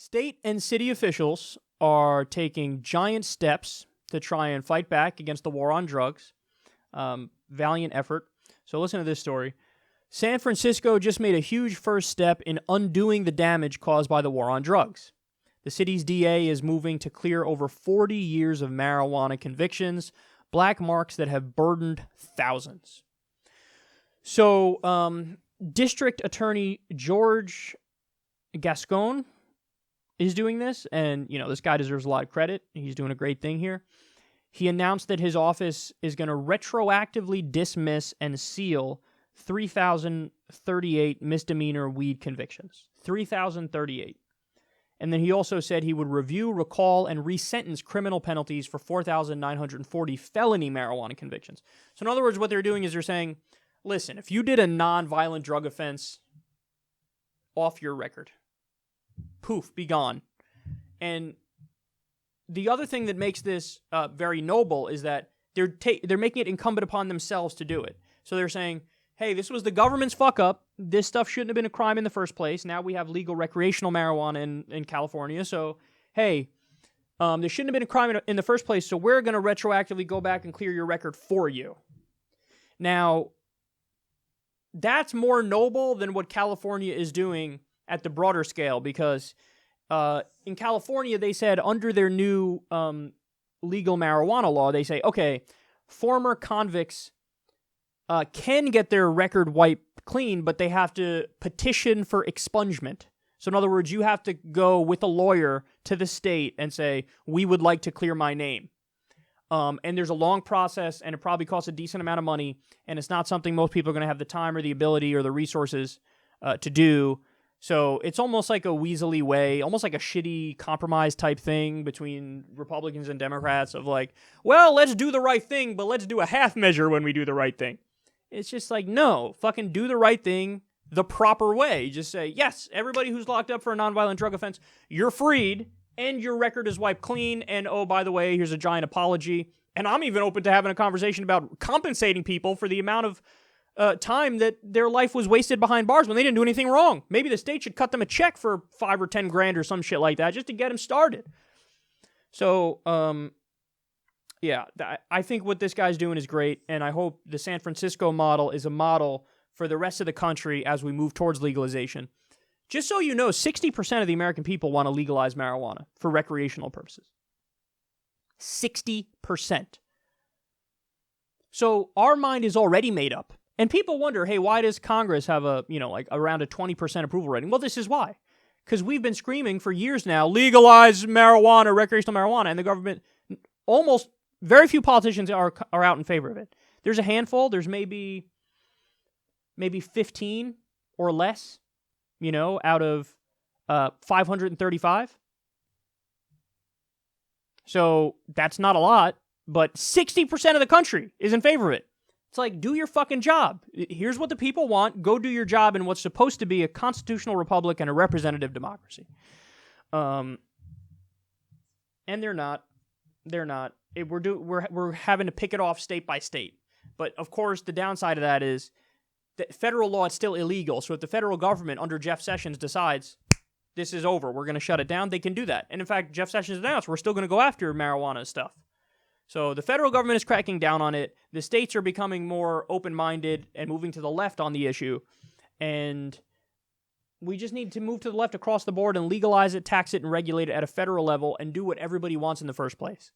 State and city officials are taking giant steps to try and fight back against the war on drugs. Valiant effort. So listen to this story. San Francisco just made a huge first step in undoing the damage caused by the war on drugs. The city's DA is moving to clear over 40 years of marijuana convictions, black marks that have burdened thousands. So, District Attorney George Gascon is doing this, and, this guy deserves a lot of credit. He's doing a great thing here. He announced that his office is going to retroactively dismiss and seal 3,038 misdemeanor weed convictions. 3,038. And then he also said he would review, recall, and resentence criminal penalties for 4,940 felony marijuana convictions. So in other words, what they're doing is they're saying, listen, if you did a non-violent drug offense, off your record. Poof, be gone. And the other thing that makes this very noble is that they're making it incumbent upon themselves to do it. So they're saying, hey, this was the government's fuck up. This stuff shouldn't have been a crime in the first place. Now we have legal recreational marijuana in California. So, hey, there shouldn't have been a crime in the first place, so we're going to retroactively go back and clear your record for you. Now, that's more noble than what California is doing at the broader scale, because in California, they said under their new legal marijuana law, they say, okay, former convicts can get their record wiped clean, but they have to petition for expungement. So in other words, you have to go with a lawyer to the state and say, we would like to clear my name. And there's a long process, and it probably costs a decent amount of money, and it's not something most people are going to have the time or the ability or the resources to do. So it's almost like a weaselly way, almost like a shitty compromise type thing between Republicans and Democrats of like, well, let's do the right thing, but let's do a half measure when we do the right thing. It's just like, no, fucking do the right thing the proper way. Just say, yes, everybody who's locked up for a nonviolent drug offense, you're freed, and your record is wiped clean, and oh, by the way, here's a giant apology. And I'm even open to having a conversation about compensating people for the amount of time that their life was wasted behind bars when they didn't do anything wrong. Maybe the state should cut them a check for $5 or $10 grand or some shit like that just to get them started. So, yeah, I think what this guy's doing is great, and I hope the San Francisco model is a model for the rest of the country as we move towards legalization. Just so you know, 60% of the American people want to legalize marijuana for recreational purposes. 60%. So our mind is already made up. And people wonder, hey, why does Congress have around a 20% approval rating? Well, this is why. Because we've been screaming for years now, legalize marijuana, recreational marijuana, and the government, almost very few politicians are out in favor of it. There's a handful. There's maybe 15 or less, out of 535. So that's not a lot, but 60% of the country is in favor of it. It's like, do your fucking job. Here's what the people want. Go do your job in what's supposed to be a constitutional republic and a representative democracy. And they're not. They're not. We're having to pick it off state by state. But of course, the downside of that is that federal law is still illegal. So if the federal government under Jeff Sessions decides this is over, we're going to shut it down, they can do that. And in fact, Jeff Sessions announced we're still going to go after marijuana stuff. So the federal government is cracking down on it. The states are becoming more open-minded and moving to the left on the issue. And we just need to move to the left across the board and legalize it, tax it, and regulate it at a federal level and do what everybody wants in the first place.